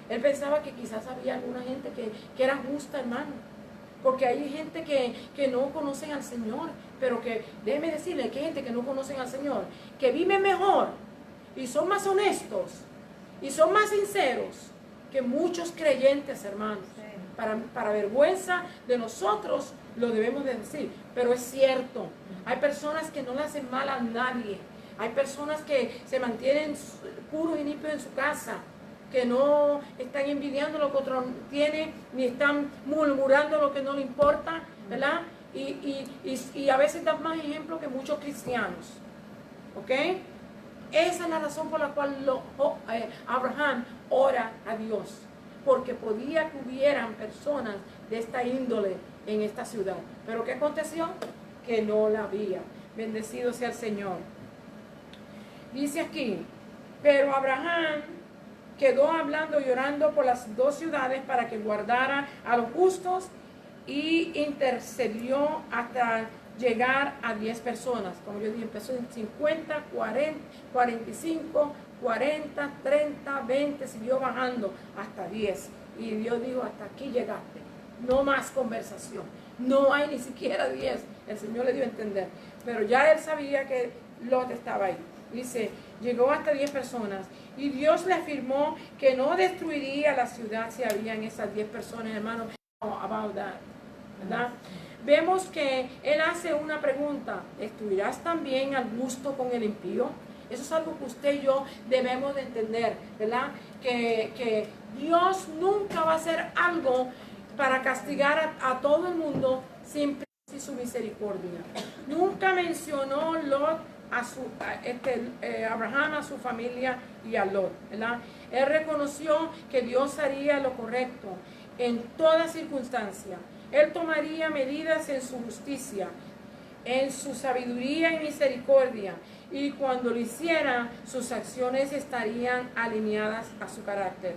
Él pensaba que quizás había alguna gente que era justa, hermano. Porque hay gente que no conocen al Señor, pero que, déjeme decirle, que hay gente que no conocen al Señor, que viven mejor y son más honestos y son más sinceros que muchos creyentes, hermanos. Para vergüenza de nosotros lo debemos de decir, pero es cierto. Hay personas que no le hacen mal a nadie. Hay personas que se mantienen puros y limpios en su casa, que no están envidiando lo que otro tiene, ni están murmurando lo que no le importa, ¿verdad? Y a veces dan más ejemplo que muchos cristianos, ¿ok? Esa es la razón por la cual Abraham ora a Dios, porque podía que hubieran personas de esta índole en esta ciudad. Pero ¿qué aconteció? Que no la había. Bendecido sea el Señor. Dice aquí, pero Abraham quedó hablando y orando por las dos ciudades para que guardara a los justos y intercedió hasta llegar a 10 personas. Como yo dije, empezó en 50, 40, 45, 40, 30, 20, siguió bajando hasta 10. Y Dios dijo, hasta aquí llegaste, no más conversación, no hay ni siquiera 10. El Señor le dio a entender, pero ya él sabía que Lot estaba ahí. Dice, llegó hasta 10 personas y Dios le afirmó que no destruiría la ciudad si habían esas 10 personas, hermano. About that, ¿verdad? Vemos que él hace una pregunta, ¿destruirás también al justo con el impío? Eso es algo que usted y yo debemos de entender, ¿verdad? Que Dios nunca va a hacer algo para castigar a todo el mundo sin su misericordia. Nunca mencionó Abraham a su familia y a Lot, ¿verdad? Él reconoció que Dios haría lo correcto en toda circunstancia. Él tomaría medidas en su justicia, en su sabiduría y misericordia, y cuando lo hiciera, sus acciones estarían alineadas a su carácter.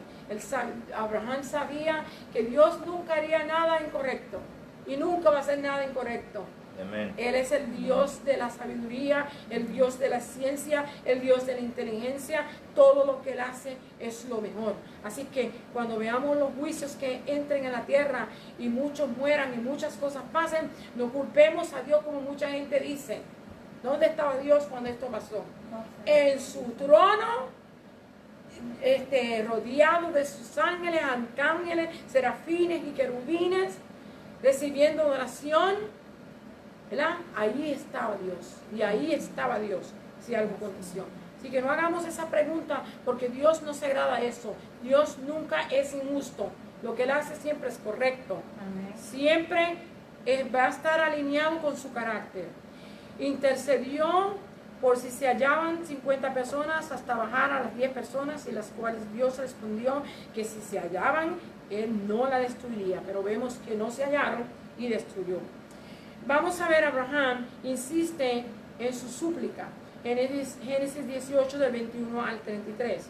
Abraham sabía que Dios nunca haría nada incorrecto y nunca va a hacer nada incorrecto. Amén. Él es el Dios de la sabiduría, el Dios de la ciencia, el Dios de la inteligencia. Todo lo que Él hace es lo mejor. Así que cuando veamos los juicios que entren en la tierra y muchos mueran y muchas cosas pasen, no culpemos a Dios como mucha gente dice. ¿Dónde estaba Dios cuando esto pasó? En su trono, rodeado de sus ángeles, arcángeles, serafines y querubines, recibiendo oración, ¿verdad? Ahí estaba Dios, y ahí estaba Dios si algo aconteció. Así que no hagamos esa pregunta, porque Dios no se agrada eso. Dios nunca es injusto. Lo que Él hace siempre es correcto. Amén. Siempre va a estar alineado con su carácter. Intercedió por si se hallaban 50 personas hasta bajar a las 10 personas, y las cuales Dios respondió que si se hallaban, Él no la destruiría. Pero vemos que no se hallaron y destruyó. Vamos a ver, Abraham insiste en su súplica en Génesis 18 del 21 al 33.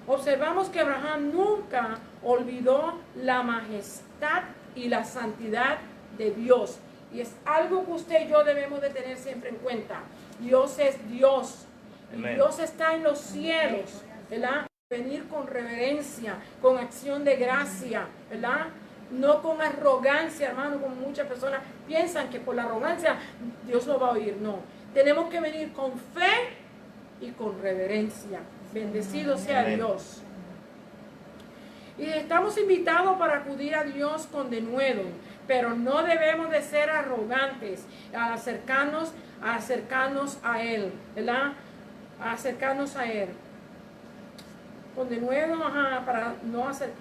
Observamos que Abraham nunca olvidó la majestad y la santidad de Dios. Y es algo que usted y yo debemos de tener siempre en cuenta. Dios es Dios. Y Dios está en los cielos, ¿verdad? Venir con reverencia, con acción de gracia, ¿verdad? No con arrogancia, hermano, como muchas personas piensan que por la arrogancia Dios lo va a oír. No, tenemos que venir con fe y con reverencia. Bendecido sea Dios. Y estamos invitados para acudir a Dios con denuedo, pero no debemos de ser arrogantes al acercarnos a Él, ¿verdad? A acercarnos a Él. Con denuedo, para no hacer,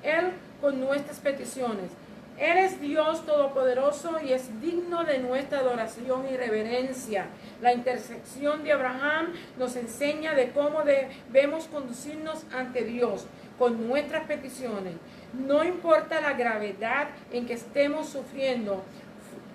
Él con nuestras peticiones. Él es Dios todopoderoso y es digno de nuestra adoración y reverencia. La intersección de Abraham nos enseña de cómo debemos conducirnos ante Dios con nuestras peticiones. No importa la gravedad en que estemos sufriendo,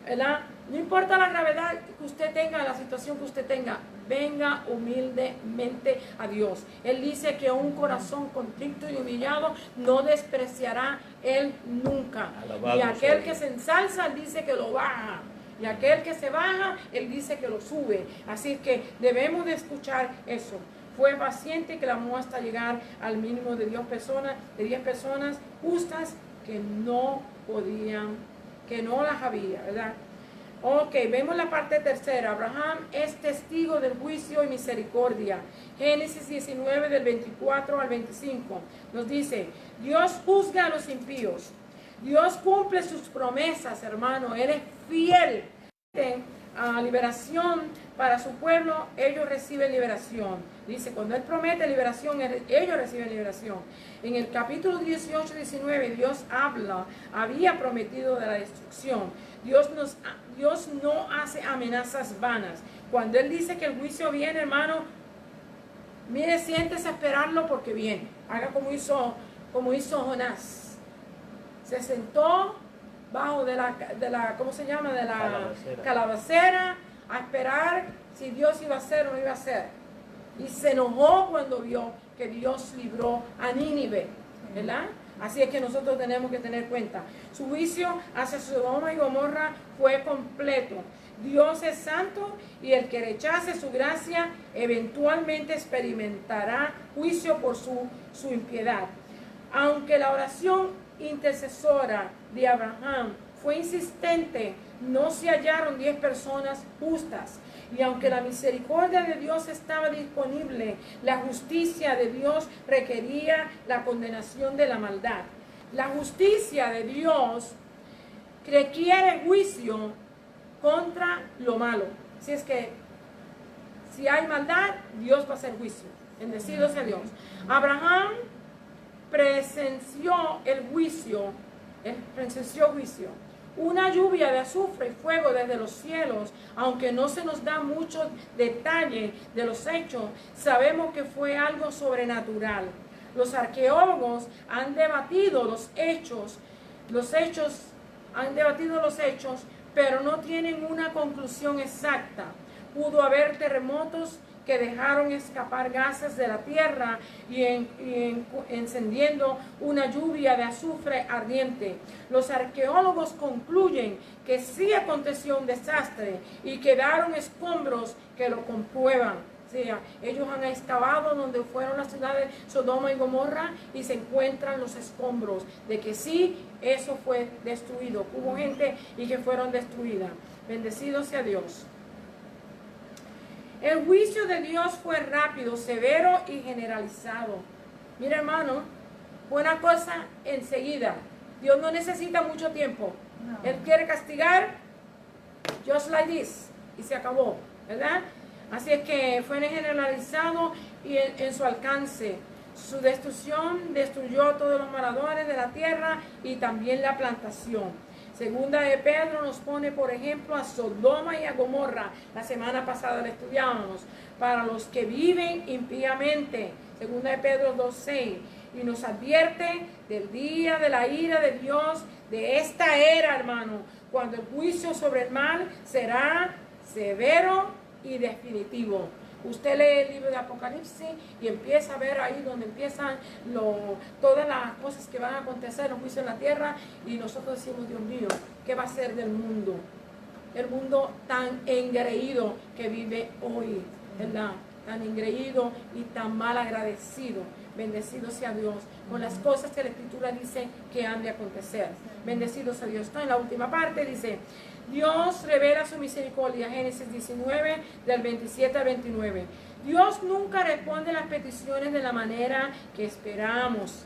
¿verdad? No importa la gravedad que usted tenga, la situación que usted tenga, venga humildemente a Dios. Él dice que un corazón contrito y humillado no despreciará Él nunca. Y aquel que se ensalza, Él dice que lo baja. Y aquel que se baja, Él dice que lo sube. Así que debemos de escuchar eso. Fue paciente y clamó hasta llegar al mínimo de 10 personas justas que no podían, que no las había, ¿verdad? Ok, vemos la parte tercera. Abraham es testigo del juicio y misericordia. Génesis 19 del 24 al 25 nos dice, Dios juzga a los impíos. Dios cumple sus promesas, hermano. Él es fiel. A liberación para su pueblo, ellos reciben liberación. Dice, cuando Él promete liberación, ellos reciben liberación. En el capítulo 18-19, Dios había prometido de la destrucción. Dios no hace amenazas vanas. Cuando Él dice que el juicio viene, hermano, mire, siéntese a esperarlo porque viene. Haga como hizo Jonás. Se sentó bajo de la ¿cómo se llama? De la calabacera a esperar si Dios iba a hacer o no iba a hacer. Y se enojó cuando vio que Dios libró a Nínive, ¿verdad? Así es que nosotros tenemos que tener cuenta. Su juicio hacia Sodoma y Gomorra fue completo. Dios es santo y el que rechace su gracia eventualmente experimentará juicio por su impiedad. Aunque la oración intercesora de Abraham fue insistente, no se hallaron 10 personas justas. Y aunque la misericordia de Dios estaba disponible, la justicia de Dios requería la condenación de la maldad. La justicia de Dios requiere juicio contra lo malo. Así es que si hay maldad, Dios va a hacer juicio. Bendecido sea Dios. Abraham presenció juicio. Una lluvia de azufre y fuego desde los cielos, aunque no se nos da mucho detalle de los hechos, sabemos que fue algo sobrenatural. Los arqueólogos han debatido los hechos, pero no tienen una conclusión exacta. Pudo haber terremotos que dejaron escapar gases de la tierra y encendiendo una lluvia de azufre ardiente. Los arqueólogos concluyen que sí aconteció un desastre y quedaron escombros que lo comprueban. O sea, ellos han excavado donde fueron las ciudades Sodoma y Gomorra y se encuentran los escombros de que sí, eso fue destruido. Hubo gente y que fueron destruidas. Bendecido sea Dios. El juicio de Dios fue rápido, severo y generalizado. Mira, hermano, buena cosa enseguida. Dios no necesita mucho tiempo. No. Él quiere castigar, just like this, y se acabó, ¿verdad? Así es que fue generalizado y en su alcance. Su destrucción destruyó a todos los moradores de la tierra y también la plantación. Segunda de Pedro nos pone, por ejemplo, a Sodoma y a Gomorra. La semana pasada la estudiábamos. Para los que viven impíamente. Segunda de Pedro 2:6. Y nos advierte del día de la ira de Dios, de esta era, hermano, cuando el juicio sobre el mal será severo y definitivo. Usted lee el libro de Apocalipsis y empieza a ver ahí donde empiezan todas las cosas que van a acontecer, los juicios en la tierra, y nosotros decimos, Dios mío, ¿qué va a ser del mundo? El mundo tan engreído que vive hoy, ¿verdad? Tan engreído y tan mal agradecido. Bendecido sea Dios con las cosas que la Escritura dice que han de acontecer. Bendecido sea Dios. Está en la última parte, dice, Dios revela su misericordia, Génesis 19, del 27 al 29. Dios nunca responde las peticiones de la manera que esperamos.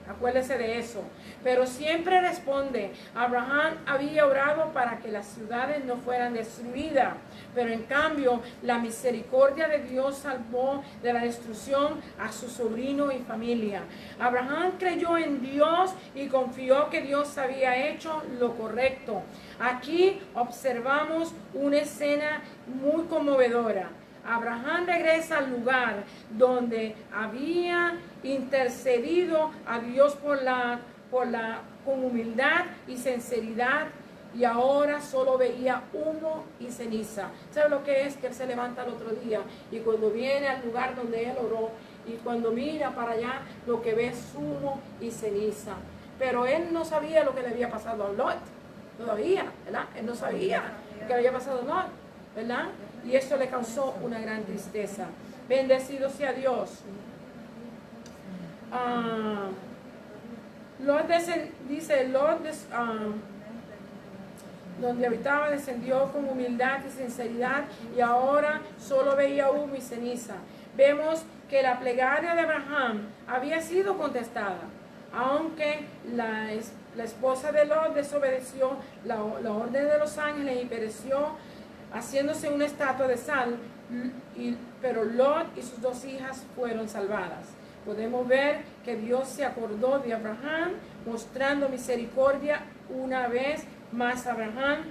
Acuérdese de eso. Pero siempre responde. Abraham había orado para que las ciudades no fueran destruidas. Pero en cambio, la misericordia de Dios salvó de la destrucción a su sobrino y familia. Abraham creyó en Dios y confió que Dios había hecho lo correcto. Aquí observamos una escena muy conmovedora. Abraham regresa al lugar donde había intercedido a Dios con humildad y sinceridad, y ahora solo veía humo y ceniza. ¿Sabe lo que es? Que él se levanta el otro día y cuando viene al lugar donde él oró y cuando mira para allá, lo que ve es humo y ceniza. Pero él no sabía lo que le había pasado a Lot todavía, ¿verdad? Él no sabía lo que le había pasado a Lot, ¿verdad? Y eso le causó una gran tristeza. Bendecido sea Dios. Donde habitaba descendió con humildad y sinceridad y ahora solo veía humo y ceniza. Vemos que la plegaria de Abraham había sido contestada, aunque la esposa de Lot desobedeció la orden de los ángeles y pereció haciéndose una estatua de sal, pero Lot y sus 2 hijas fueron salvadas. Podemos ver que Dios se acordó de Abraham, mostrando misericordia una vez más a Abraham,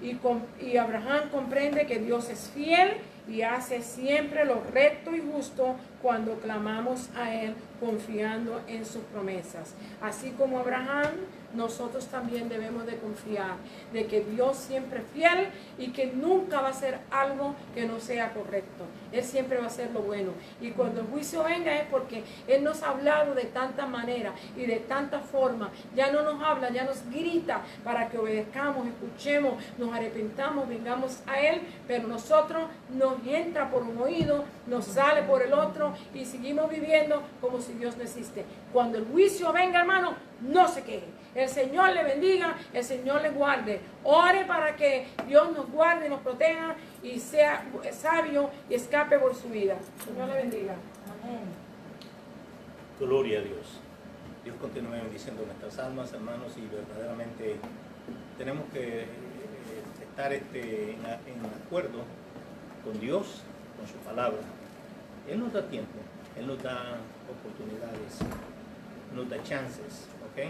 y Abraham comprende que Dios es fiel y hace siempre lo recto y justo cuando clamamos a Él confiando en sus promesas. Así como Abraham, nosotros también debemos de confiar de que Dios siempre es fiel y que nunca va a hacer algo que no sea correcto. Él siempre va a hacer lo bueno. Y cuando el juicio venga es porque Él nos ha hablado de tanta manera y de tanta forma. Ya no nos habla, ya nos grita para que obedezcamos, escuchemos, nos arrepentamos, vengamos a Él, pero nosotros nos entra por un oído, nos sale por el otro y seguimos viviendo como si Dios no existe. Cuando el juicio venga, hermano, no se queje. El Señor le bendiga, el Señor le guarde. Ore para que Dios nos guarde y nos proteja y sea sabio y escape por su vida. Señor le bendiga. Amén. Gloria a Dios. Dios continúe bendiciendo nuestras almas, hermanos, y verdaderamente tenemos que estar en acuerdo con Dios, con su palabra. Él nos da tiempo, Él nos da oportunidades, nos da chances, ¿ok?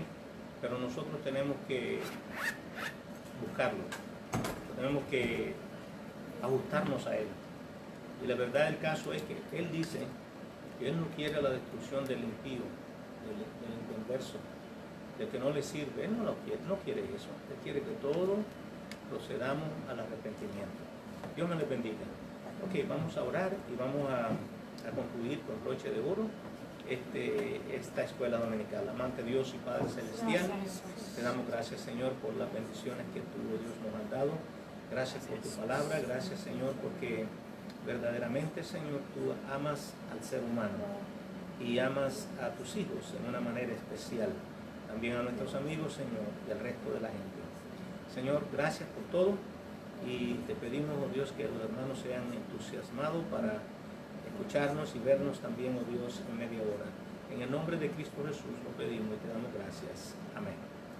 Pero nosotros tenemos que buscarlo, tenemos que ajustarnos a Él. Y la verdad del caso es que Él dice que Él no quiere la destrucción del impío, del inconverso, del que no le sirve. Él no quiere eso. Él quiere que todos procedamos al arrepentimiento. Dios me les bendiga. Ok, vamos a orar y vamos a concluir con broche de oro esta escuela dominical. Amante Dios y Padre Celestial, te damos gracias, Señor, por las bendiciones que tú, Dios, nos has dado. Gracias por tu palabra. Gracias, Señor, porque verdaderamente, Señor, tú amas al ser humano y amas a tus hijos en una manera especial. También a nuestros amigos, Señor, y al resto de la gente. Señor, gracias por todo. Y te pedimos, oh Dios, que los hermanos sean entusiasmados para escucharnos y vernos también, oh Dios, en media hora. En el nombre de Cristo Jesús lo pedimos y te damos gracias. Amén.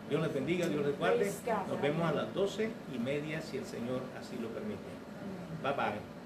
Dios les bendiga, Dios les guarde. Nos vemos a las 12:30 si el Señor así lo permite. Bye bye.